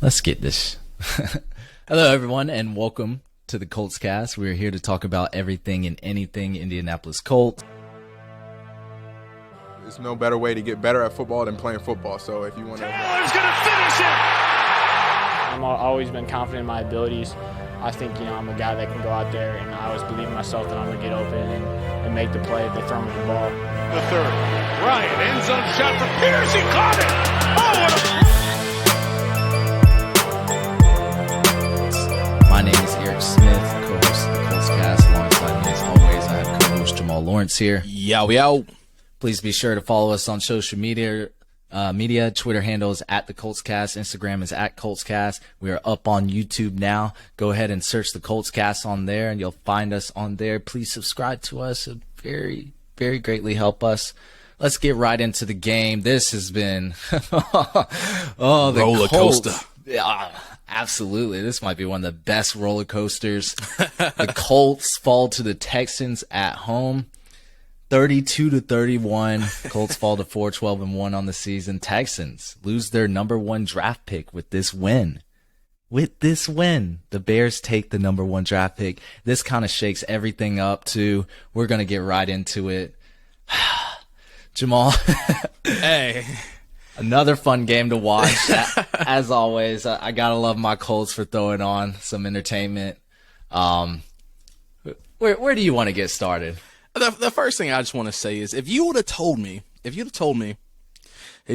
Let's get this. Hello, everyone, and welcome to the Colts cast. We're here to talk about everything and anything Indianapolis Colts. There's no better way to get better at football than playing football. So if you want to... Taylor's going to finish it! I've always been confident in my abilities. I think, I'm a guy that can go out there, and I always believe in myself that I'm going to get open and make the play if they throw me the ball. The third. Ryan, end zone shot for Pierce. He caught it! My name is Eric Smith, co-host of the Colts cast. Alongside me, as always, I have co-host Jamal Lawrence here. Yo. Please be sure to follow us on social media. Twitter handle is at the Colts cast. Instagram is at Colts cast. We are up on YouTube now. Go ahead and search the Colts cast on there, and you'll find us on there. Please subscribe to us. It very, very greatly help us. Let's get right into the game. This has been the roller coaster. Yeah, absolutely. This might be one of the best roller coasters. The Colts fall to the Texans at home, 32-31. Colts fall to 4-12-1 on the season. Texans lose their number one draft pick with this win. The Bears take the number one draft pick. This kind of shakes everything up too. We're going to get right into it. Jamal. Hey. Another fun game to watch. As always, I got to love my Colts for throwing on some entertainment. Where do you want to get started? The first thing I just want to say is if you'd have told me, hey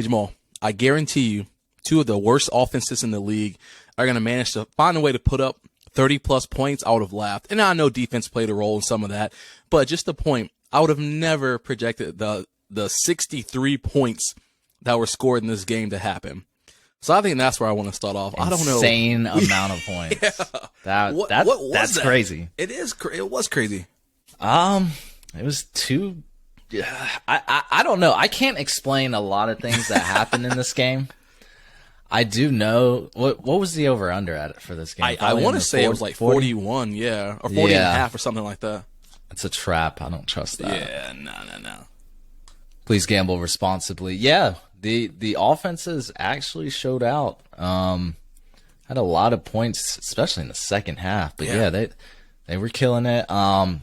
Jamal, I guarantee you two of the worst offenses in the league are going to manage to find a way to put up 30-plus points, I would have laughed. And I know defense played a role in some of that, but just the point, I would have never projected the 63 points that were scored in this game to happen. So I think that's where I want to start off. I don't know. Insane amount of points. Yeah. That's crazy. It was crazy. It was too. I don't know. I can't explain a lot of things that happened in this game. I do know what was the over under at it for this game. I want to say it was like 41, yeah, or 40 and a half or something like that. It's a trap. I don't trust that. Yeah, no. Please gamble responsibly. Yeah, the offenses actually showed out. Had a lot of points, especially in the second half. But yeah, they were killing it. I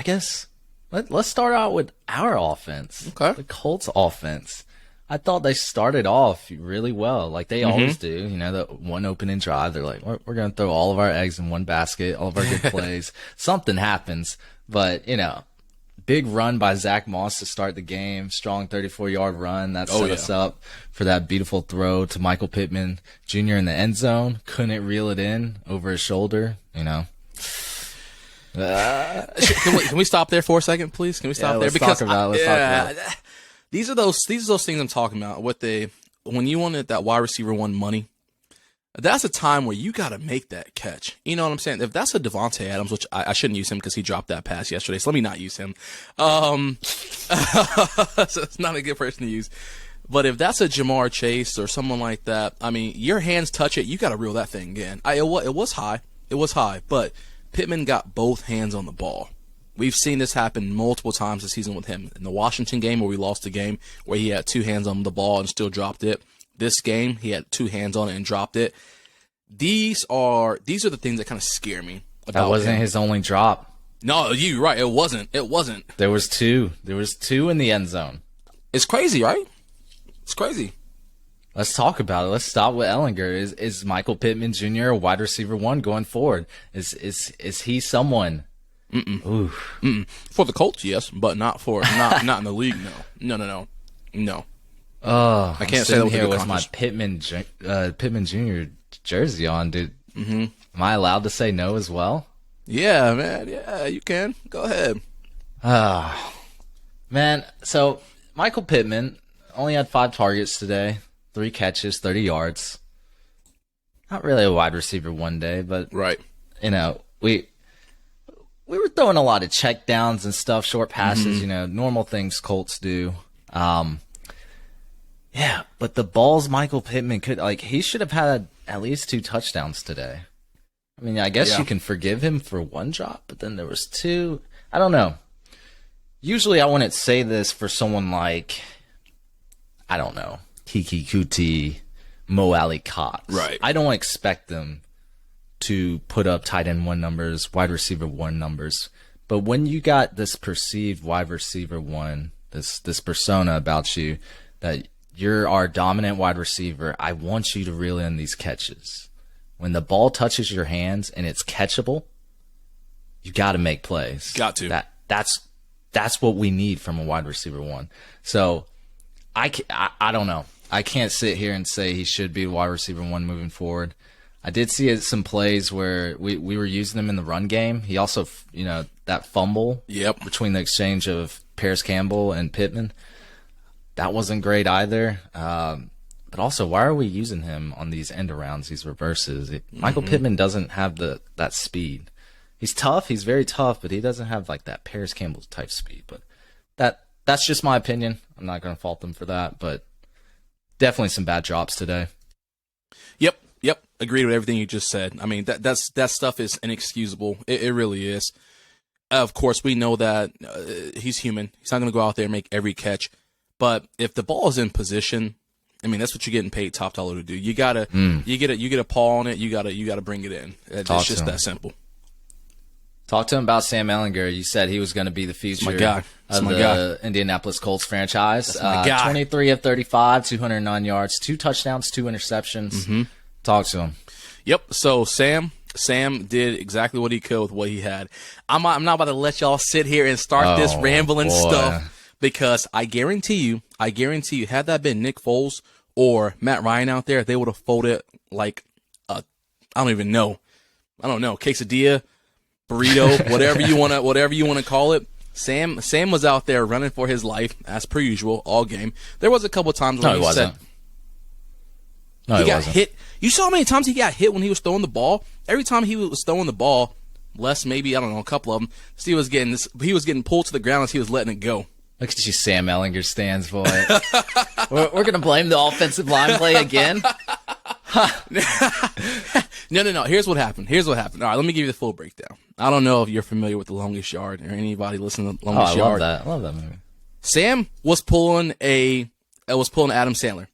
guess let's start out with our offense. Okay. The Colts offense. I thought they started off really well, like they always do. The one opening drive, they're like, we're going to throw all of our eggs in one basket, all of our good plays. Something happens, but big run by Zach Moss to start the game. Strong 34-yard run that set us up for that beautiful throw to Michael Pittman Jr. in the end zone. Couldn't reel it in over his shoulder. Can we stop there for a second, please? Can we stop there? Let's talk about it. These are those things I'm talking about. When you wanted that wide receiver one money, that's a time where you got to make that catch. You know what I'm saying? If that's a Devontae Adams, which I shouldn't use him because he dropped that pass yesterday, so let me not use him. So it's not a good person to use. But if that's a Jamar Chase or someone like that, I mean, your hands touch it, you got to reel that thing in. It was high, but Pittman got both hands on the ball. We've seen this happen multiple times this season with him. In the Washington game where we lost the game, where he had two hands on the ball and still dropped it. This game, he had two hands on it and dropped it. These are the things that kind of scare me about That wasn't him. his only drop. No, you're right. It wasn't. There was two in the end zone. It's crazy, right? It's crazy. Let's talk about it. Let's start with Ellinger. Is Michael Pittman Jr. a wide receiver one going forward? Is he someone? For the Colts, yes, but not in the league. No. Oh, I can't say that with here a good with my conscience. Pittman Jr. jersey on, dude. Am I allowed to say no as well? Yeah, man. Yeah, you can. Go ahead. Man. So Michael Pittman only had 5 targets today, 3 catches, 30 yards. Not really a wide receiver one day, but Right. We were throwing a lot of check downs and stuff, short passes, normal things Colts do. Yeah, but the balls Michael Pittman he should have had at least 2 touchdowns today. I mean, I guess you can forgive him for 1 drop, but then there was 2. I don't know. Usually I wouldn't say this for someone like, I don't know, Kiki Kuti Mo Alley Cox. Right. I don't expect them to put up tight end 1 numbers, wide receiver 1 numbers. But when you got this perceived wide receiver 1, this persona about you that you're our dominant wide receiver, I want you to reel in these catches. When the ball touches your hands and it's catchable, you got to make plays. Got to. That's what we need from a wide receiver 1. So I don't know. I can't sit here and say he should be wide receiver 1 moving forward. I did see some plays where we were using him in the run game. He also, that fumble between the exchange of Paris Campbell and Pittman, that wasn't great either. But also, why are we using him on these end arounds, these reverses? Michael Pittman doesn't have that speed. He's tough. He's very tough, but he doesn't have like that Paris Campbell type speed. But that's just my opinion. I'm not going to fault them for that, but definitely some bad drops today. Yep. Agreed with everything you just said. I mean, that stuff is inexcusable. It really is. Of course, we know that he's human. He's not going to go out there and make every catch. But if the ball is in position, I mean, that's what you're getting paid top dollar to do. You gotta, you get a paw on it. You gotta bring it in. It's just that simple. Talk to him about Sam Ehlinger. You said he was going to be the future of the Indianapolis Colts franchise. That's my guy. 23 of 35, 209 yards, 2 touchdowns, 2 interceptions. Talk to him. Yep. So Sam did exactly what he could with what he had. I'm not about to let y'all sit here and start this rambling stuff, because I guarantee you, had that been Nick Foles or Matt Ryan out there, they would have folded like I don't know, quesadilla, burrito, whatever you want to call it. Sam was out there running for his life as per usual all game. There was a couple of times when he got hit. You saw how many times he got hit when he was throwing the ball? Every time he was throwing the ball, a couple of them, he was getting pulled to the ground as he was letting it go. Look at you, Sam Ehlinger stands for it. we're going to blame the offensive line play again? No. Here's what happened. All right, let me give you the full breakdown. I don't know if you're familiar with The Longest Yard or anybody listening to The Longest Yard. I love that movie. Sam was pulling Adam Sandler.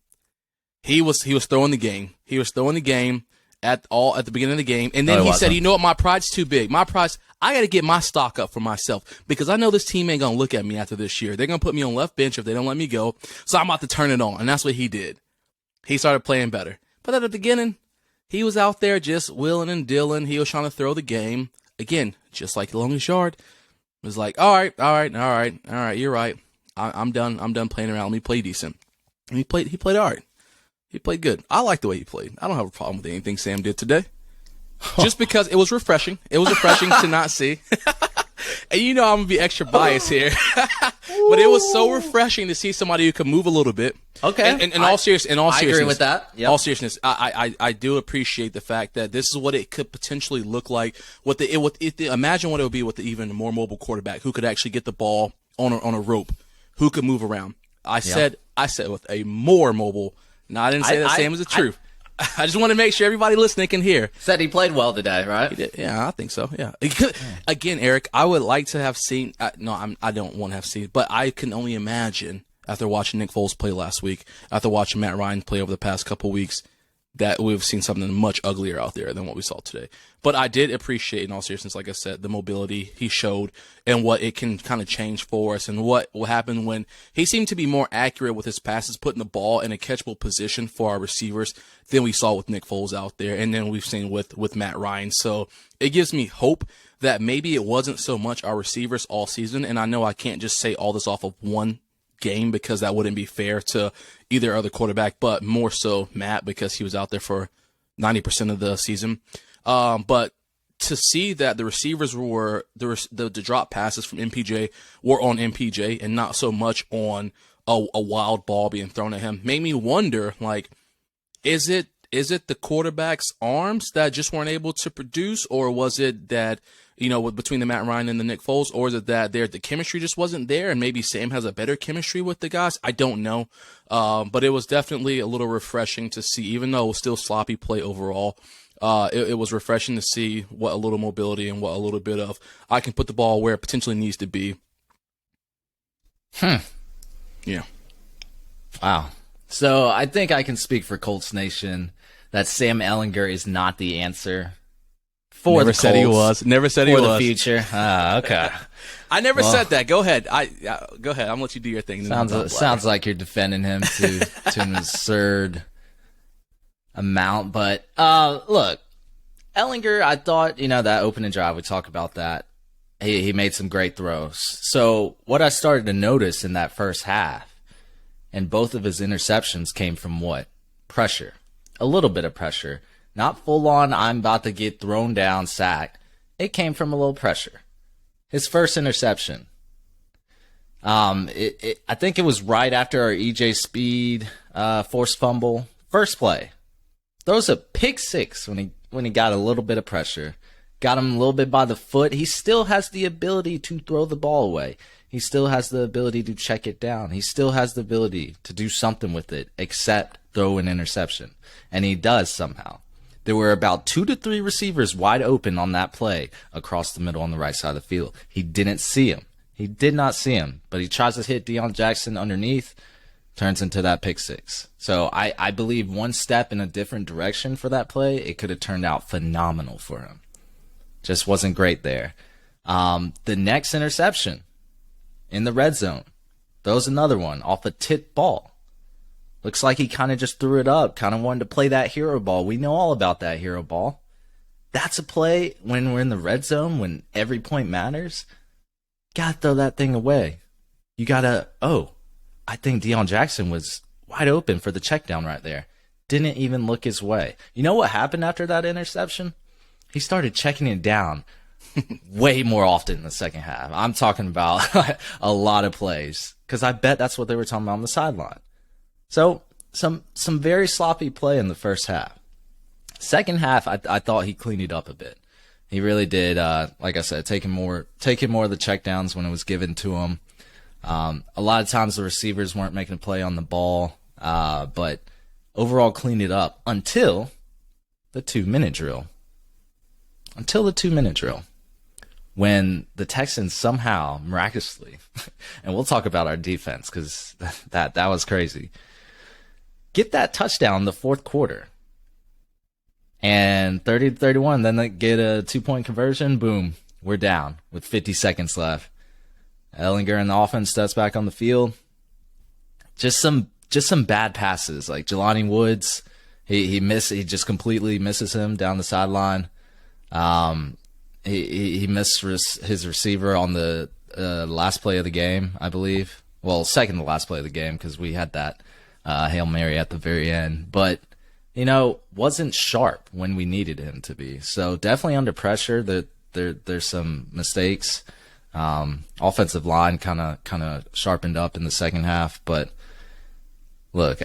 He was throwing the game. He was throwing the game at the beginning of the game, and then he said, "You know what? My pride's too big. I got to get my stock up for myself, because I know this team ain't gonna look at me after this year. They're gonna put me on left bench if they don't let me go. So I'm about to turn it on." And that's what he did. He started playing better. But at the beginning, he was out there just willing and dealing. He was trying to throw the game again, just like The Longest Yard. It was like, all right. You're right. I'm done. I'm done playing around. Let me play decent. And he played all right. He played good. I like the way he played. I don't have a problem with anything Sam did today. Just because it was refreshing. It was refreshing to not see. And I'm going to be extra biased here. But it was so refreshing to see somebody who could move a little bit. Okay. In all seriousness. I agree with that. Yep. All seriousness. I do appreciate the fact that this is what it could potentially look like. Imagine what it would be with the even more mobile quarterback who could actually get the ball on a rope, who could move around. I said with a more mobile. No, I didn't say that Sam was the truth. I just want to make sure everybody listening can hear. Said he played well today, right? He did. Yeah, I think so. Yeah. Again, Eric, I would like to have seen. I don't want to have seen, but I can only imagine after watching Nick Foles play last week, after watching Matt Ryan play over the past couple weeks, that we've seen something much uglier out there than what we saw today. But I did appreciate, in all seriousness, like I said, the mobility he showed and what it can kind of change for us, and what will happen when he seemed to be more accurate with his passes, putting the ball in a catchable position for our receivers than we saw with Nick Foles out there, and then we've seen with Matt Ryan. So it gives me hope that maybe it wasn't so much our receivers all season, and I know I can't just say all this off of one game because that wouldn't be fair to either other quarterback, but more so Matt because he was out there for 90% of the season. But to see that the receivers were the drop passes from MPJ were on MPJ and not so much on a wild ball being thrown at him made me wonder, like, is it the quarterback's arms that just weren't able to produce, or was it that, between the Matt Ryan and the Nick Foles, or is it that the chemistry just wasn't there, and maybe Sam has a better chemistry with the guys? I don't know. But it was definitely a little refreshing to see, even though it was still sloppy play overall. It was refreshing to see what a little mobility and what a little bit of I can put the ball where it potentially needs to be. Yeah. Yeah. Wow. So I think I can speak for Colts Nation that Sam Ehlinger is not the answer for Never the Colts. said he was. Never said he for was. the future. Okay. I never said that. Go ahead. Go ahead. I'm gonna let you do your thing. Sounds like you're defending him to an absurd amount. But look, Ehlinger, I thought, that opening drive, we talk about that. He made some great throws. So what I started to notice in that first half, and both of his interceptions came from what? Pressure. A little bit of pressure. Not full on, I'm about to get thrown down, sacked. It came from a little pressure. His first interception. I think it was right after our EJ Speed forced fumble. First play. Throws a pick six when he got a little bit of pressure. Got him a little bit by the foot. He still has the ability to throw the ball away. He still has the ability to check it down. He still has the ability to do something with it except throw an interception. And he does somehow. There were about 2 to 3 receivers wide open on that play across the middle on the right side of the field. He didn't see him. He did not see him. But he tries to hit Deion Jackson underneath, turns into that pick six. So I believe one step in a different direction for that play, it could have turned out phenomenal for him. Just wasn't great there. The next interception in the red zone, throws another one off a tipped ball. Looks like he kind of just threw it up, kind of wanted to play that hero ball. We know all about that hero ball. That's a play when we're in the red zone, when every point matters. Gotta throw that thing away. You gotta, I think Deion Jackson was wide open for the check down right there. Didn't even look his way. You know what happened after that interception? He started checking it down way more often in the second half. I'm talking about a lot of plays, because I bet that's what they were talking about on the sideline. So some very sloppy play in the first half. Second half, I thought he cleaned it up a bit. He really did. Like I said, taking more of the checkdowns when it was given to him. A lot of times the receivers weren't making a play on the ball, but overall cleaned it up until the 2-minute drill. When the Texans somehow, miraculously, and we'll talk about our defense because that was crazy, get that touchdown in the fourth quarter. And 30-31, then they get a 2-point conversion. Boom, we're down with 50 seconds left. Ehlinger and the offense steps back on the field. Just some bad passes, like Jelani Woods. He just completely misses him down the sideline. He missed his receiver on the last play of the game, I believe. Well, second to last play of the game, because we had that Hail Mary at the very end. But, wasn't sharp when we needed him to be. So definitely under pressure. There's some mistakes. Offensive line kind of sharpened up in the second half. But, look,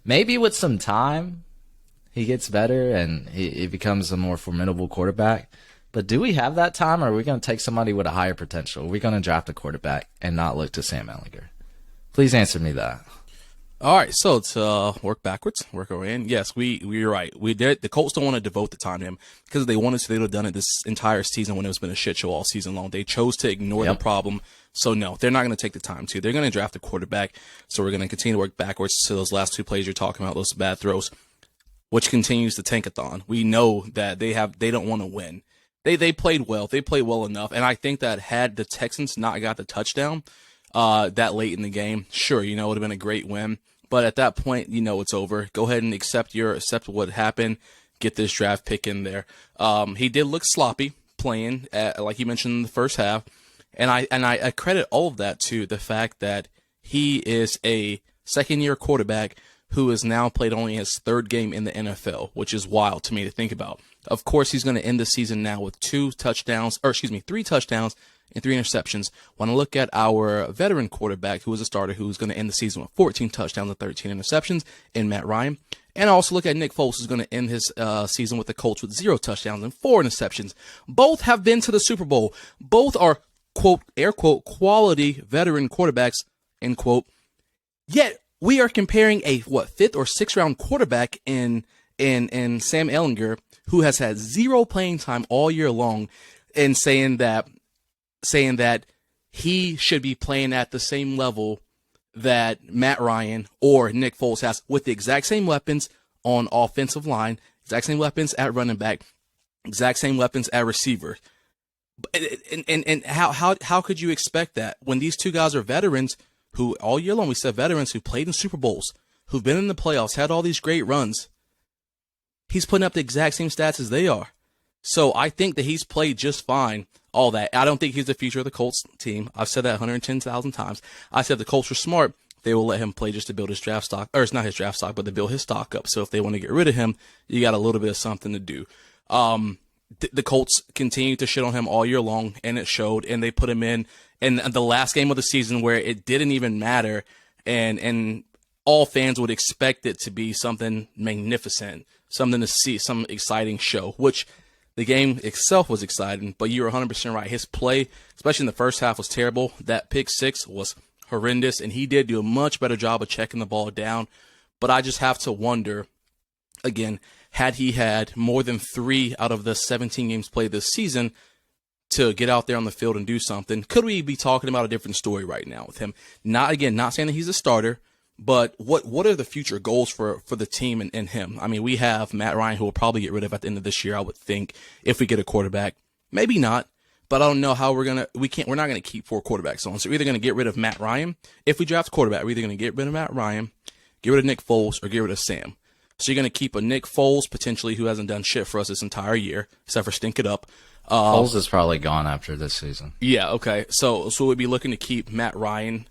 maybe with some time, he gets better and he becomes a more formidable quarterback. But do we have that time, or are we going to take somebody with a higher potential? Are we going to draft a quarterback and not look to Sam Ehlinger? Please answer me that. All right, so to work backwards, work our way in. Yes, we're right. The Colts don't want to devote the time to him because if they wanted to, they would have done it this entire season when it's been a shit show all season long. They chose to ignore the problem. So no, they're not going to take the time to. They're going to draft a quarterback. So we're going to continue to work backwards to those last 2 plays you're talking about, those bad throws, which continues the tankathon. We know that they don't want to win. They played well. They played well enough. And I think that had the Texans not got the touchdown that late in the game, sure, it would have been a great win. But at that point, it's over. Go ahead and accept what happened. Get this draft pick in there. He did look sloppy playing, like you mentioned in the first half. And I credit all of that to the fact that he is a second-year quarterback who has now played only his 3rd game in the NFL, which is wild to me to think about. Of course, he's going to end the season now with 3 touchdowns and 3 interceptions. When I look at our veteran quarterback, who is a starter, who's going to end the season with 14 touchdowns and 13 interceptions, in Matt Ryan. And I also look at Nick Foles, who's going to end his season with the Colts with 0 touchdowns and 4 interceptions. Both have been to the Super Bowl. Both are, quote, air quote, quality veteran quarterbacks, end quote. Yet, we are comparing a 5th or 6th round quarterback in Sam Ehlinger, who has had 0 playing time all year long, and saying that he should be playing at the same level that Matt Ryan or Nick Foles has with the exact same weapons on offensive line, exact same weapons at running back, exact same weapons at receiver. And how could you expect that when these two guys are veterans who all year long, we said veterans who played in Super Bowls, who've been in the playoffs, had all these great runs. He's putting up the exact same stats as they are. So I think that he's played just fine, all that. I don't think he's the future of the Colts team. I've said that 110,000 times. I said the Colts are smart. They will let him play just to build his draft stock. Or it's not his draft stock, but to build his stock up. So if they want to get rid of him, you got a little bit of something to do. The Colts continued to shit on him all year long, and it showed. And they put him in the last game of the season where it didn't even matter. And all fans would expect it to be something magnificent, something to see, some exciting show, which the game itself was exciting, but you're 100% right. His play, especially in the first half, was terrible. That pick six was horrendous, and he did do a much better job of checking the ball down. But I just have to wonder, again, had he had more than 3 out of the 17 games played this season to get out there on the field and do something, could we be talking about a different story right now with him? Not saying that he's a starter, but what are the future goals for the team and him? I mean, we have Matt Ryan, who will probably get rid of at the end of this year, I would think, if we get a quarterback. Maybe not, but I don't know how we're not going to keep 4 quarterbacks on. So we're either going to get rid of Matt Ryan. If we draft a quarterback, we're either going to get rid of Matt Ryan, get rid of Nick Foles, or get rid of Sam. So you're going to keep a Nick Foles, potentially, who hasn't done shit for us this entire year, except for stink it up. Foles is probably gone after this season. Yeah, okay. So we'd be looking to keep Matt Ryan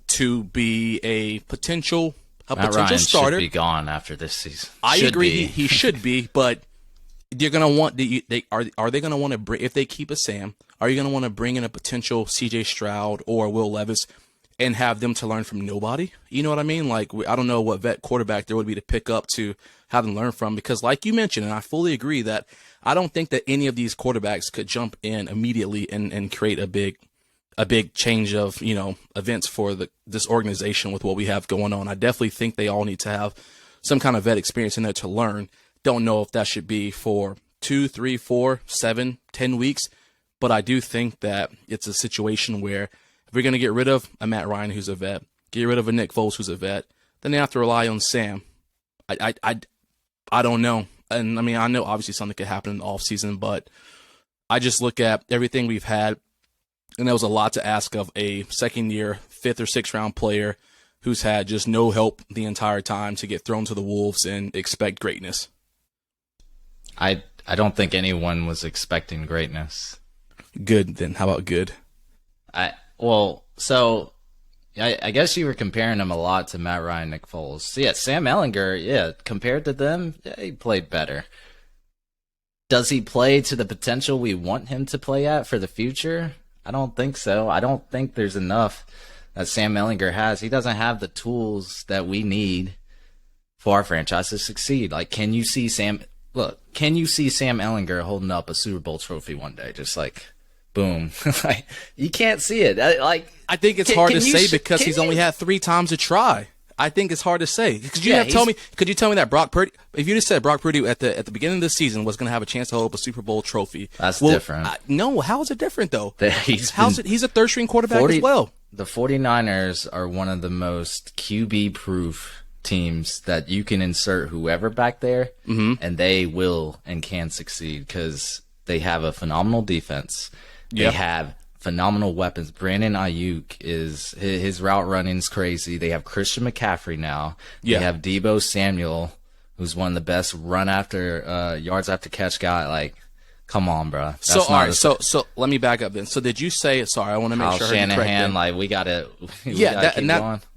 to be a potential Matt Ryan starter. Should be gone after this season. I agree, he should be, but you're gonna want are they gonna want to bring, if they keep a Sam? Are you gonna want to bring in a potential C.J. Stroud or Will Levis and have them to learn from nobody? You know what I mean? Like, I don't know what vet quarterback there would be to pick up to have them learn from, because like you mentioned, and I fully agree that I don't think that any of these quarterbacks could jump in immediately and create a big change of, events for this organization with what we have going on. I definitely think they all need to have some kind of vet experience in there to learn. Don't know if that should be for 2, 3, 4, 7, 10 weeks, but I do think that it's a situation where if we're going to get rid of a Matt Ryan who's a vet, get rid of a Nick Foles who's a vet, then they have to rely on Sam. I don't know. And I mean, I know obviously something could happen in the offseason, but I just look at everything we've had, and that was a lot to ask of a second-year, 5th or 6th round player who's had just no help the entire time to get thrown to the wolves and expect greatness. I don't think anyone was expecting greatness. Good, then. How about good? I guess you were comparing him a lot to Matt Ryan, Nick Foles. So yeah, Sam Ehlinger, compared to them, he played better. Does he play to the potential we want him to play at for the future? I don't think so. I don't think there's enough that Sam Ehlinger has. He doesn't have the tools that we need for our franchise to succeed. Like, can you see Sam Ehlinger holding up a Super Bowl trophy one day? Just like, boom. Like, you can't see it. I think it's hard to say because he's only had 3 times to try. I think it's hard to say. Could you tell me that Brock Purdy, if you just said Brock Purdy at the beginning of the season was going to have a chance to hold up a Super Bowl trophy? That's different. No, how is it different though? He's a third string quarterback as well. The 49ers are one of the most QB proof teams that you can insert whoever back there, and they will and can succeed because they have a phenomenal defense. They have phenomenal weapons. Brandon Ayuk his route running's crazy. They have Christian McCaffrey now. They have Deebo Samuel, who's one of the best run after yards after catch guy. Like, come on, bro. So let me back up then. So did you say? Sorry, I want to make sure I heard you correct. Shanahan, like we gotta.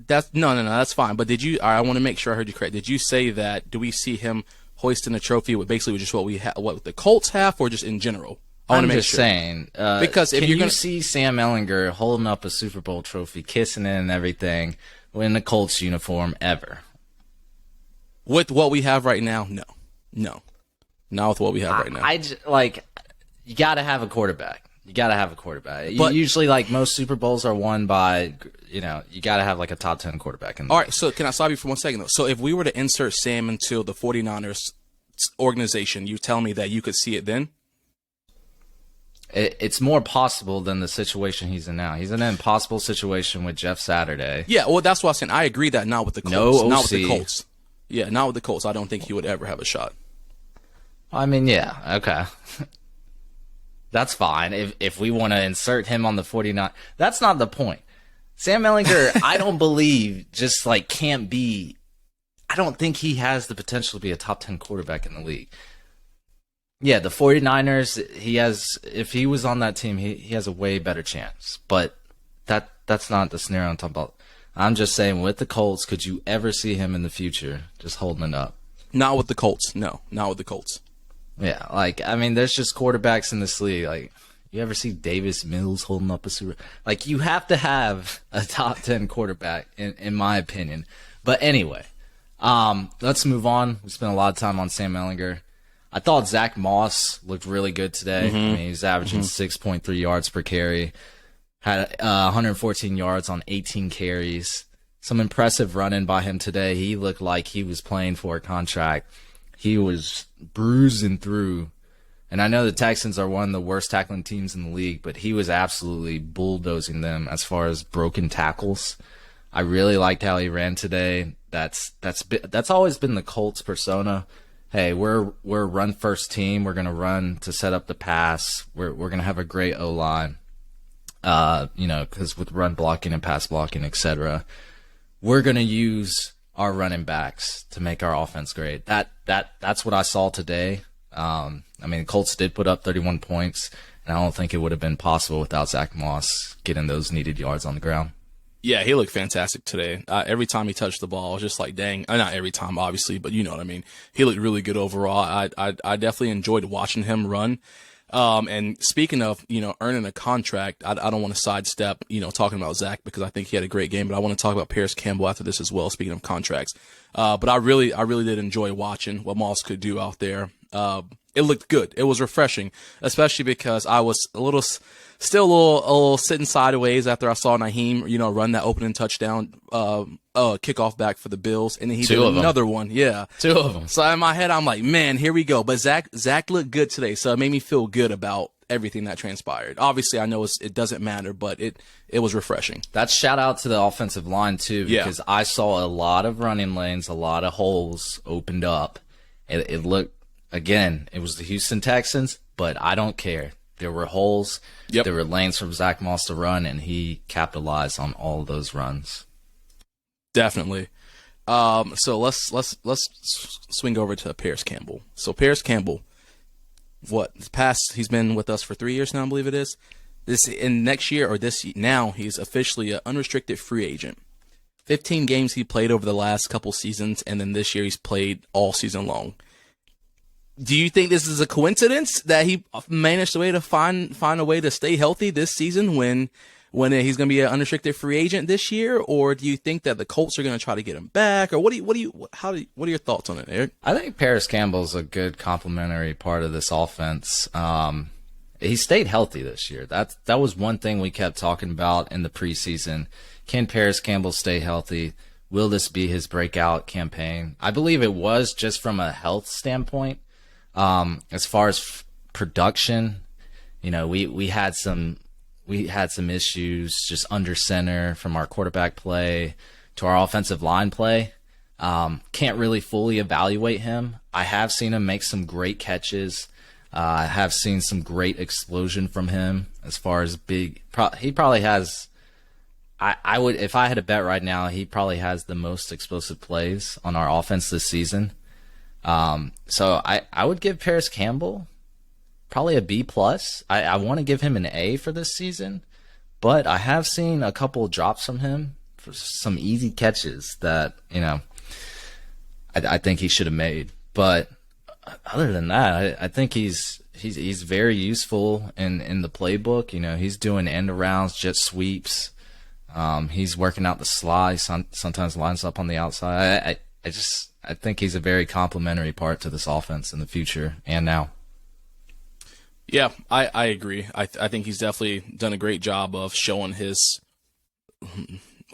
That's fine. But did you? I want to make sure I heard you correct. Did you say that? Do we see him hoisting a trophy with basically just what the Colts have, or just in general? I'm just saying, because if you're going to see Sam Ehlinger holding up a Super Bowl trophy, kissing it and everything, in the Colts uniform ever? With what we have right now, no, not with what we have right now. You got to have a quarterback. But usually, like most Super Bowls are won by, you got to have like a top 10 quarterback. All right, so can I stop you for 1 second though? So if we were to insert Sam into the 49ers organization, you tell me that you could see it then? It's more possible than the situation he's in now. He's in an impossible situation with Jeff Saturday. Yeah, well, that's what I'm saying. I agree that not with the Colts. No not OC. with the Colts. Yeah, not with the Colts. I don't think he would ever have a shot. I mean, yeah, okay. That's fine. If we want to insert him on the 49, that's not the point. Sam Ehlinger, I don't believe just like can't be. I don't think he has the potential to be a top 10 quarterback in the league. Yeah, the 49ers, he has, if he was on that team, he has a way better chance. But that's not the scenario I'm talking about. I'm just saying with the Colts, could you ever see him in the future just holding it up? Not with the Colts. No, not with the Colts. Yeah, like, I mean, there's just quarterbacks in this league. Like, you ever see Davis Mills holding up a super? Like, you have to have a top 10 quarterback, in my opinion. But anyway, let's move on. We spent a lot of time on Sam Ehlinger. I thought Zach Moss looked really good today. I mean, he's averaging 6.3 yards per carry. Had 114 yards on 18 carries. Some impressive running by him today. He looked like he was playing for a contract. He was bruising through. And I know the Texans are one of the worst tackling teams in the league, but he was absolutely bulldozing them as far as broken tackles. I really liked how he ran today. That's always been the Colts persona. Hey, we're a run first team. We're gonna run to set up the pass. We're gonna have a great O-line. Because with run blocking and pass blocking, etc., we're gonna use our running backs to make our offense great. That's what I saw today. I mean, the Colts did put up 31 points, and I don't think it would have been possible without Zach Moss getting those needed yards on the ground. Yeah, he looked fantastic today. Every time he touched the ball, I was just like, dang. Not every time, obviously, but you know what I mean. He looked really good overall. I definitely enjoyed watching him run. And speaking of, earning a contract, I don't want to sidestep, talking about Zach because I think he had a great game, but I want to talk about Paris Campbell after this as well, speaking of contracts. But I really did enjoy watching what Moss could do out there. It looked good. It was refreshing, especially because I was still a little sitting sideways after I saw Naheem, run that opening touchdown, kickoff back for the Bills, and then he did another one. Yeah. 2 of them. So in my head, I'm like, man, here we go. But Zach looked good today, so it made me feel good about everything that transpired. Obviously, I know it doesn't matter, but it was refreshing. That's shout out to the offensive line too, because I saw a lot of running lanes, a lot of holes opened up. It looked, again, it was the Houston Texans, but I don't care. There were holes. Yep. There were lanes for Zach Moss to run, and he capitalized on all of those runs. Definitely. So let's swing over to Paris Campbell. So Paris Campbell, he's been with us for 3 years now, I believe it is. Next year now he's officially an unrestricted free agent. 15 games he played over the last couple seasons, and then this year he's played all season long. Do you think this is a coincidence that he managed a way to find a way to stay healthy this season when he's going to be an unrestricted free agent this year, or do you think that the Colts are going to try to get him back, or what are your thoughts on it, Eric? I think Paris Campbell's a good complementary part of this offense. He stayed healthy this year. That was one thing we kept talking about in the preseason. Can Paris Campbell stay healthy? Will this be his breakout campaign? I believe it was just from a health standpoint. As far as production, we had some issues just under center from our quarterback play to our offensive line play. Can't really fully evaluate him. I have seen him make some great catches. I have seen some great explosion from him as far as big. He probably has. I would, if I had a bet right now, he probably has the most explosive plays on our offense this season. So I would give Paris Campbell probably a B+. I want to give him an A for this season, but I have seen a couple of drops from him for some easy catches that, I think he should have made. But other than that, I think he's very useful in the playbook. He's doing end arounds, jet sweeps. He's working out the slide. Sometimes lines up on the outside. I think he's a very complimentary part to this offense in the future and now. Yeah, I agree. I think he's definitely done a great job of showing his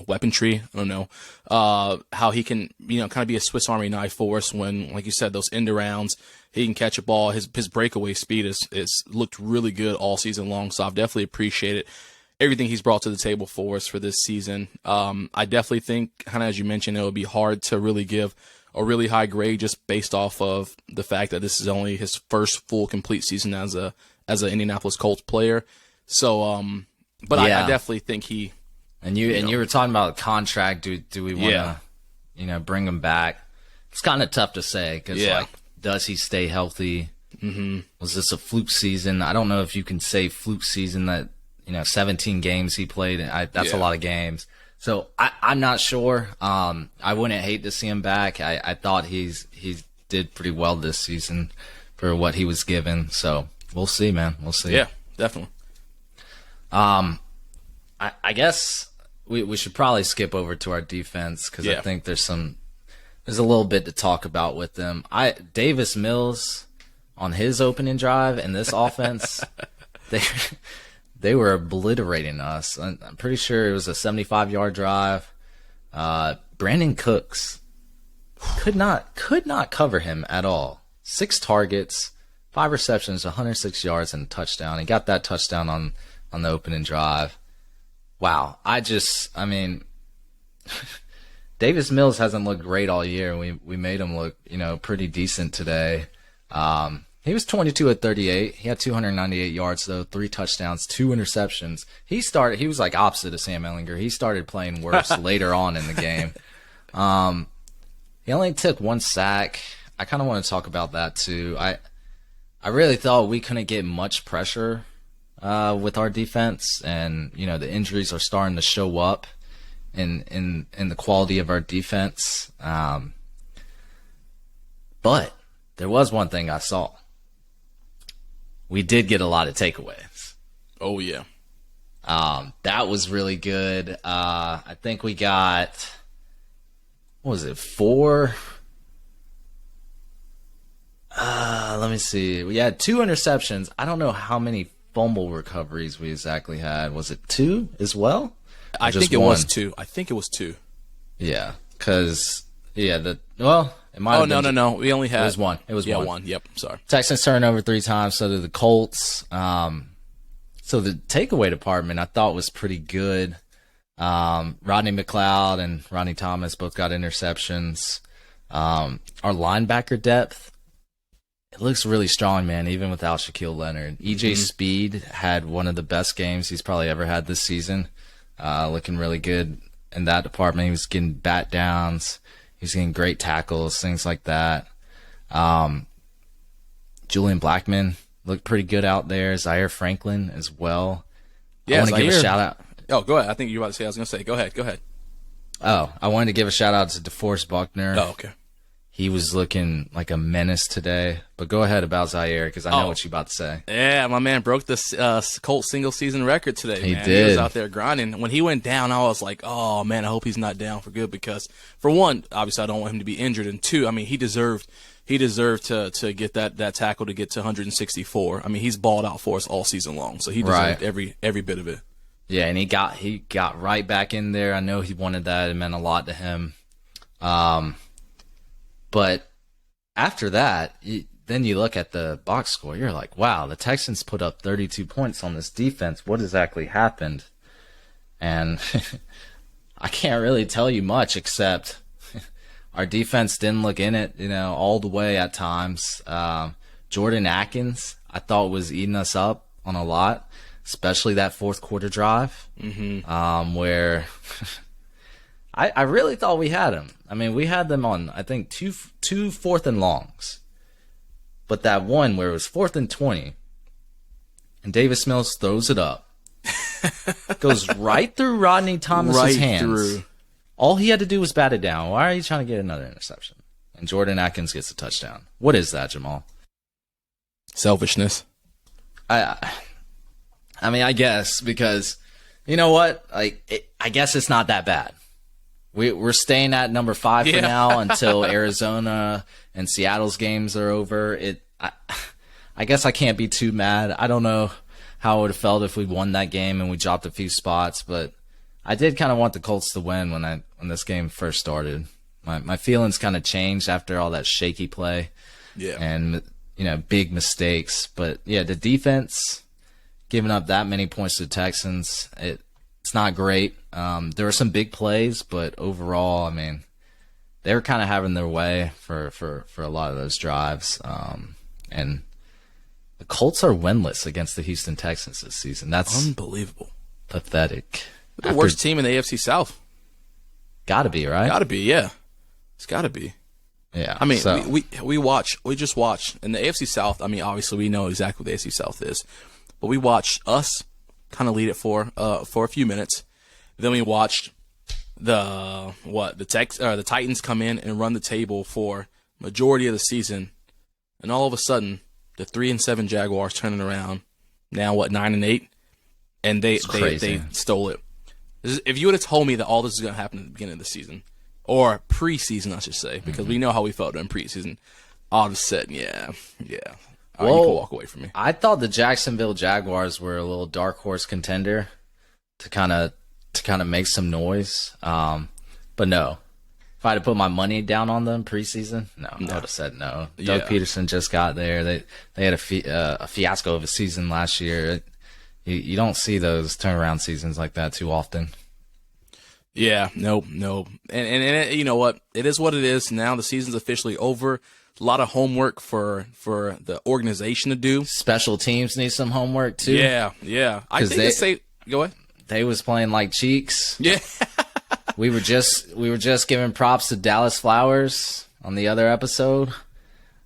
weaponry. I don't know how he can, kind of be a Swiss Army knife for us when, like you said, those end arounds, He can catch a ball. His breakaway speed is looked really good all season long. So I've definitely appreciated everything he's brought to the table for us for this season. I definitely think, kind of as you mentioned, it would be hard to really give a really high grade just based off of the fact that this is only his first full complete season as an Indianapolis Colts player. So, but I definitely think he. And you were talking about a contract. Do we want to, bring him back? It's kind of tough to say because does he stay healthy? Mm-hmm. Was this a fluke season? I don't know if you can say fluke season that 17 games he played. That's a lot of games. So I'm not sure. I wouldn't hate to see him back. I thought he did pretty well this season for what he was given. So we'll see, man. We'll see. Yeah, definitely. I guess we should probably skip over to our defense because I think there's a little bit to talk about with them. Davis Mills on his opening drive and this offense, they were obliterating us. I'm pretty sure it was a 75-yard drive. Brandon Cooks could not cover him at all. 6 targets, 5 receptions, 106 yards, and a touchdown. He got that touchdown on the opening drive. Wow. Davis Mills hasn't looked great all year. We made him look, pretty decent today. He was 22 at 38. He had 298 yards, though, 3 touchdowns, 2 interceptions. He was like opposite of Sam Ehlinger. He started playing worse later on in the game. He only took 1 sack. I kind of want to talk about that, too. I really thought we couldn't get much pressure with our defense, and, the injuries are starting to show up in the quality of our defense. But there was one thing I saw. We did get a lot of takeaways. Oh, yeah. That was really good. I think we got, 4? Let me see. We had 2 interceptions. I don't know how many fumble recoveries we exactly had. Was it 2 as well? I think it was 2. I think it was 2. Yeah, because, it might have been. No. We only had. It was 1. It was 1. 1. Yep. Sorry. Texans turned over 3 times, so did the Colts. So the takeaway department I thought was pretty good. Rodney McLeod and Rodney Thomas both got interceptions. Our linebacker depth, it looks really strong, man, even without Shaquille Leonard. EJ Speed had one of the best games he's probably ever had this season. Looking really good in that department. He was getting bat downs. He was getting great tackles, things like that. Julian Blackman looked pretty good out there. Zaire Franklin as well. Yeah, I want to give a shout out. Oh, go ahead. I think you were about to say. I was going to say. Go ahead. Oh, I wanted to give a shout out to DeForest Buckner. Oh, okay. He was looking like a menace today. But go ahead about Zaire because I know what you're about to say. Yeah, my man broke the Colts single-season record today, He man. did. He was out there grinding. When he went down, I was like, oh, man, I hope he's not down for good because, for one, obviously I don't want him to be injured. And two, he deserved to get that tackle to get to 164. He's balled out for us all season long. So he deserved every bit of it. Yeah, and he got right back in there. I know he wanted that. It meant a lot to him. But after that, then you look at the box score. You're like, wow, the Texans put up 32 points on this defense. What exactly happened? And I can't really tell you much except our defense didn't look in it, all the way at times. Jordan Atkins, I thought, was eating us up on a lot, especially that fourth quarter drive, where I really thought we had him. We had them on, I think, two 4th and longs. But that one where it was 4th and 20, and Davis Mills throws it up, goes right through Rodney Thomas's hands. Through. All he had to do was bat it down. Why are you trying to get another interception? And Jordan Atkins gets a touchdown. What is that, Jamal? Selfishness. I guess, because you know what? I guess it's not that bad. We're staying at number 5 for now until Arizona and Seattle's games are over. I guess I can't be too mad. I don't know how it would have felt if we won that game and we dropped a few spots, but I did kind of want the Colts to win when this game first started. My feelings kind of changed after all that shaky play. Yeah. And big mistakes. But yeah, the defense giving up that many points to the Texans, it's not great. There were some big plays, but overall, I mean, they were kind of having their way for a lot of those drives. And the Colts are winless against the Houston Texans this season. That's unbelievable. Pathetic. The worst team in the AFC South. Gotta be, right? Gotta be, yeah. It's gotta be. Yeah. I mean, we just watch in the AFC South. I mean, obviously we know exactly what the AFC South is, but we watched us kind of lead it for a few minutes. Then we watched the Titans come in and run the table for majority of the season, and all of a sudden the 3-7 Jaguars turning around now 9-8, and they stole it. If you would have told me that all this is going to happen at the beginning of the season, or preseason, I should say, because we know how we felt in preseason, all of a sudden, yeah. All right, you can walk away from me. I thought the Jacksonville Jaguars were a little dark horse contender to kind of make some noise, but no. If I had to put my money down on them preseason, no. I would have said no. Doug Peterson just got there. They had a fiasco of a season last year. You don't see those turnaround seasons like that too often. Yeah, no. And you know what? It is what it is. Now the season's officially over. A lot of homework for the organization to do. Special teams need some homework too. Yeah. I think go ahead. They was playing like cheeks. Yeah. we were just giving props to Dallas Flowers on the other episode.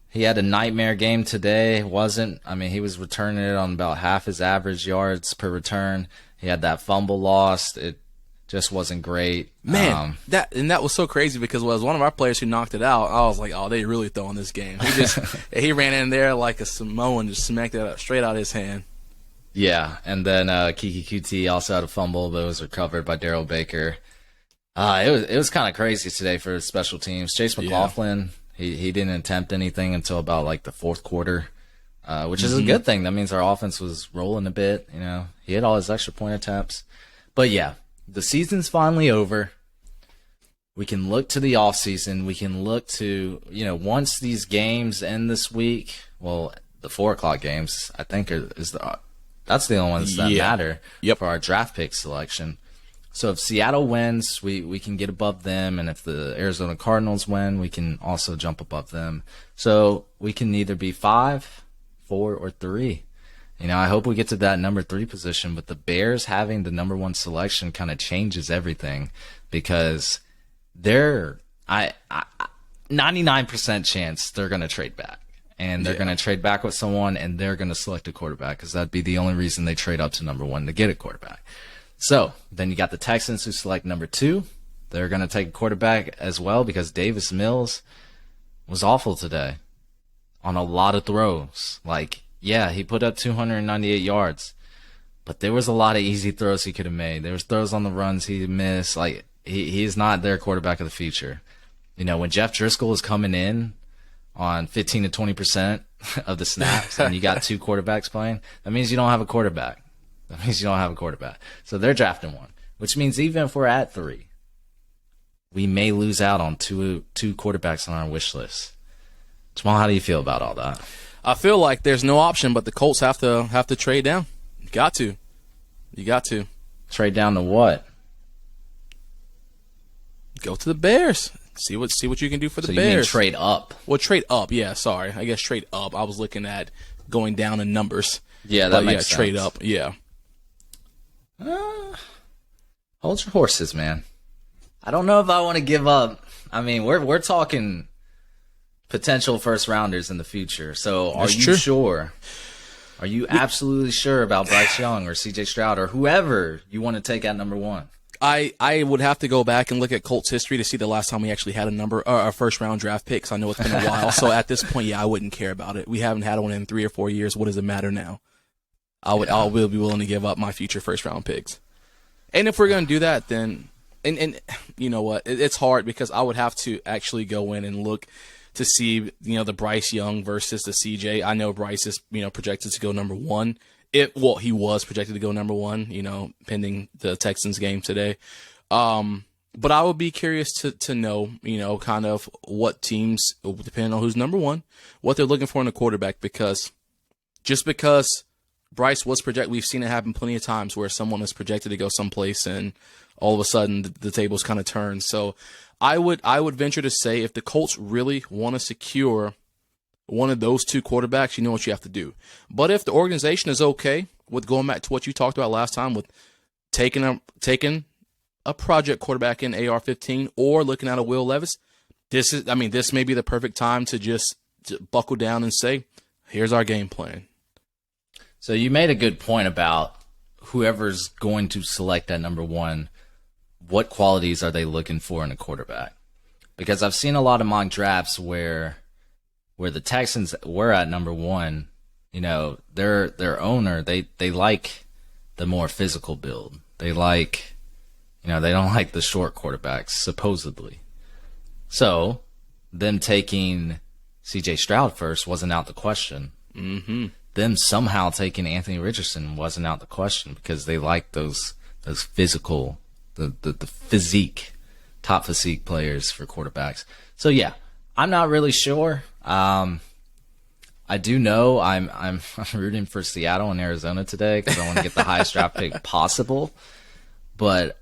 He had a nightmare game today. He was returning it on about half his average yards per return. He had that fumble lost. It just wasn't great. Man, that was so crazy because it was one of our players who knocked it out. I was like, oh, they really throwing this game. He ran in there like a Samoan, just smacked it up straight out of his hand. Yeah, and then Kiki QT also had a fumble, but it was recovered by Darryl Baker. It was kind of crazy today for special teams. Chase McLaughlin, he didn't attempt anything until about like the fourth quarter, which is a good thing. That means our offense was rolling a bit. He had all his extra point attempts. But yeah, the season's finally over. We can look to the offseason. We can look to, once these games end this week, well, the 4:00 games, I think, that's the only ones that matter for our draft pick selection. So if Seattle wins, we can get above them, and if the Arizona Cardinals win, we can also jump above them. So we can either be 5, 4, or 3. I hope we get to that number 3 position, but the Bears having the number 1 selection kind of changes everything because they're 99% chance they're going to trade back. And they're going to trade back with someone, and they're going to select a quarterback because that'd be the only reason they trade up to number 1 to get a quarterback. So then you got the Texans who select number 2. They're going to take a quarterback as well because Davis Mills was awful today on a lot of throws. He put up 298 yards, but there was a lot of easy throws he could have made. There was throws on the runs he missed. He is not their quarterback of the future. When Jeff Driscoll is coming in on 15 to 20% of the snaps and you got 2 quarterbacks playing, that means you don't have a quarterback. So they're drafting one, which means even if we're at 3, we may lose out on two quarterbacks on our wish list. Jamal, how do you feel about all that? I feel like there's no option, but the Colts have to trade down. You got to. Trade down to what? Go to the Bears. See what you can do for the Bears. So you mean trade up? Well, trade up. Yeah, sorry. I guess trade up. I was looking at going down in numbers. Yeah, that makes sense. Trade up. Yeah. Hold your horses, man. I don't know if I want to give up. I mean, we're talking potential first rounders in the future. So are you sure? Are you absolutely sure about Bryce Young or CJ Stroud or whoever you want to take at number 1? I would have to go back and look at Colts history to see the last time we actually had a first round draft pick. So I know it's been a while. So at this point, I wouldn't care about it. We haven't had one in 3 or 4 years. What does it matter now? I will be willing to give up my future first round picks. And if we're going to do that, then, and you know what? It's hard because I would have to actually go in and look to see, the Bryce Young versus the CJ. I know Bryce is, projected to go number 1. He was projected to go number 1, pending the Texans game today. But I would be curious to know, kind of what teams, depending on who's number one, what they're looking for in a quarterback. Because just because Bryce was projected, we've seen it happen plenty of times where someone is projected to go someplace and all of a sudden the tables kind of turn. So I would venture to say if the Colts really want to secure one of those two quarterbacks, you know what you have to do. But if the organization is okay with going back to what you talked about last time with taking a project quarterback in AR-15 or looking at a Will Levis, this may be the perfect time to just buckle down and say, here's our game plan. So you made a good point about whoever's going to select that number one, what qualities are they looking for in a quarterback? Because I've seen a lot of mock drafts where the Texans were at number one, their owner, they like the more physical build. They like, they don't like the short quarterbacks, supposedly. So them taking C.J. Stroud first wasn't out the question. Mm-hmm. Them somehow taking Anthony Richardson wasn't out the question because they like those physical, the physique, top physique players for quarterbacks. So yeah, I'm not really sure. I do know I'm rooting for Seattle and Arizona today because I want to get the highest draft pick possible. But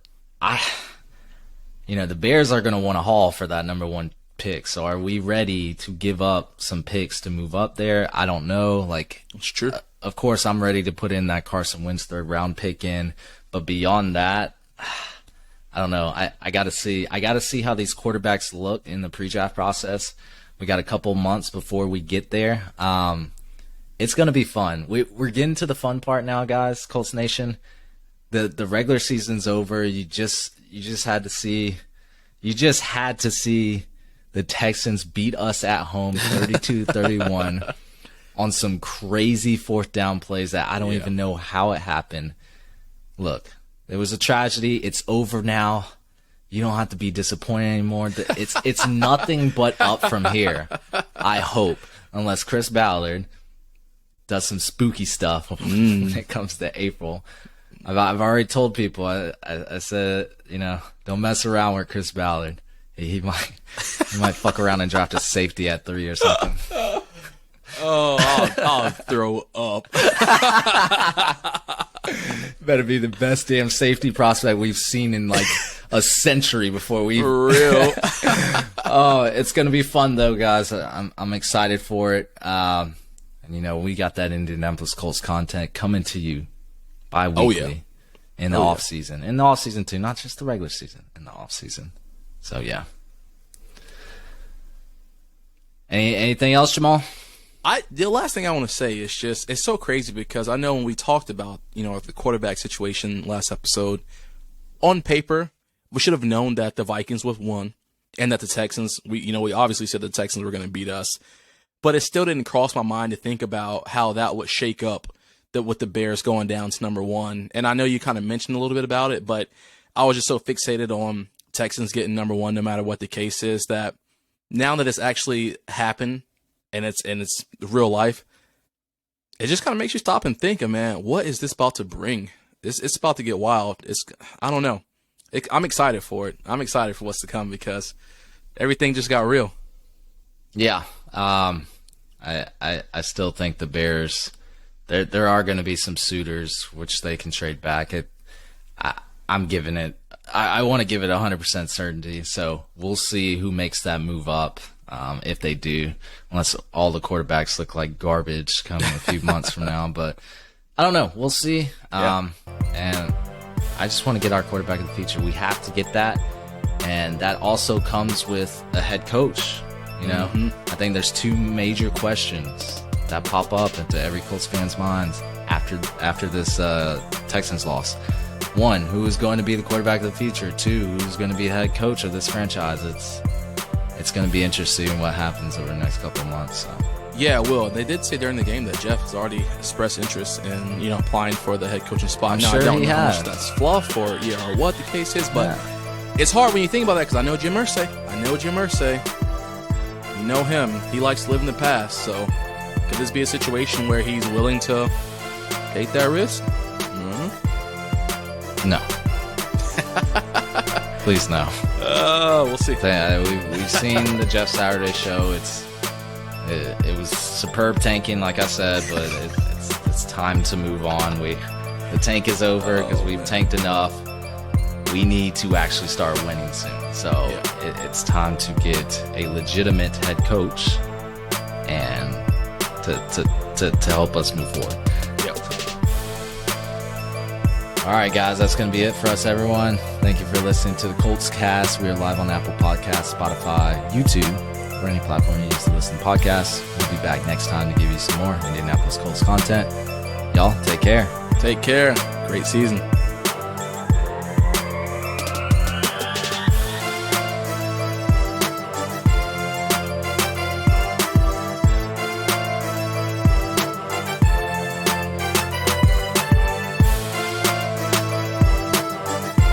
the Bears are going to want to haul for that number one pick. So are we ready to give up some picks to move up there? I don't know. It's true. Of course, I'm ready to put in that Carson Wentz third round pick in, but beyond that, I don't know. I gotta see how these quarterbacks look in the pre-draft process. We got a couple months before we get there. It's gonna be fun. We're getting to the fun part now, guys. Colts Nation. The regular season's over. You just had to see the Texans beat us at home 32-31 on some crazy fourth down plays that I don't even know how it happened. Look, it was a tragedy. It's over now. You don't have to be disappointed anymore. It's nothing but up from here, I hope, unless Chris Ballard does some spooky stuff when it comes to April. I've already told people, I said, don't mess around with Chris Ballard. He might fuck around and draft a safety at 3 or something. Oh, I'll throw up. Better be the best damn safety prospect we've seen in a century before we. For real. Oh, it's gonna be fun though, guys. I'm excited for it. And we got that Indianapolis Colts content coming to you bi-weekly in the off season. In the off season too, not just the regular season. In the off season. So yeah. Anything else, Jamal? The last thing I want to say is just it's so crazy because I know when we talked about the quarterback situation last episode, on paper we should have known that the Vikings would have won and that the Texans we obviously said the Texans were going to beat us, but it still didn't cross my mind to think about how that would shake up with the Bears going down to number one. And I know you kind of mentioned a little bit about it, but I was just so fixated on Texans getting number one no matter what the case is that now that it's actually happened and it's real life, it just kind of makes you stop and think, man, what is this about to bring? It's about to get wild. I don't know. I'm excited for it. I'm excited for what's to come because everything just got real. Yeah. I still think the Bears, there are going to be some suitors which they can trade back. I'm giving it. I want to give it 100% certainty. So we'll see who makes that move up. If they do, unless all the quarterbacks look like garbage coming a few months from now. But I don't know. We'll see. And I just want to get our quarterback of the future. We have to get that. And that also comes with a head coach. I think there's two major questions that pop up into every Colts fan's minds after this Texans loss. One, who is going to be the quarterback of the future? Two, who's going to be the head coach of this franchise? It's going to be interesting what happens over the next couple of months. So. Yeah, Will. They did say during the game that Jeff has already expressed interest in applying for the head coaching spot. I'm now, sure I don't he know has. how much that's fluff or what the case is, but it's hard when you think about that because I know Jim Irsay. You know him. He likes to live in the past. So could this be a situation where he's willing to take that risk? No. Please no. We'll see. We've seen the Jeff Saturday show. It was superb tanking, like I said, but it's time to move on. The tank is over because we've tanked enough. We need to actually start winning soon. So it's time to get a legitimate head coach and to help us move forward. Yep. All right, guys, that's going to be it for us, everyone. Thank you for listening to the Colts Cast. We are live on Apple Podcasts, Spotify, YouTube, or any platform you use to listen to podcasts. We'll be back next time to give you some more Indianapolis Colts content. Y'all, take care. Take care. Great season.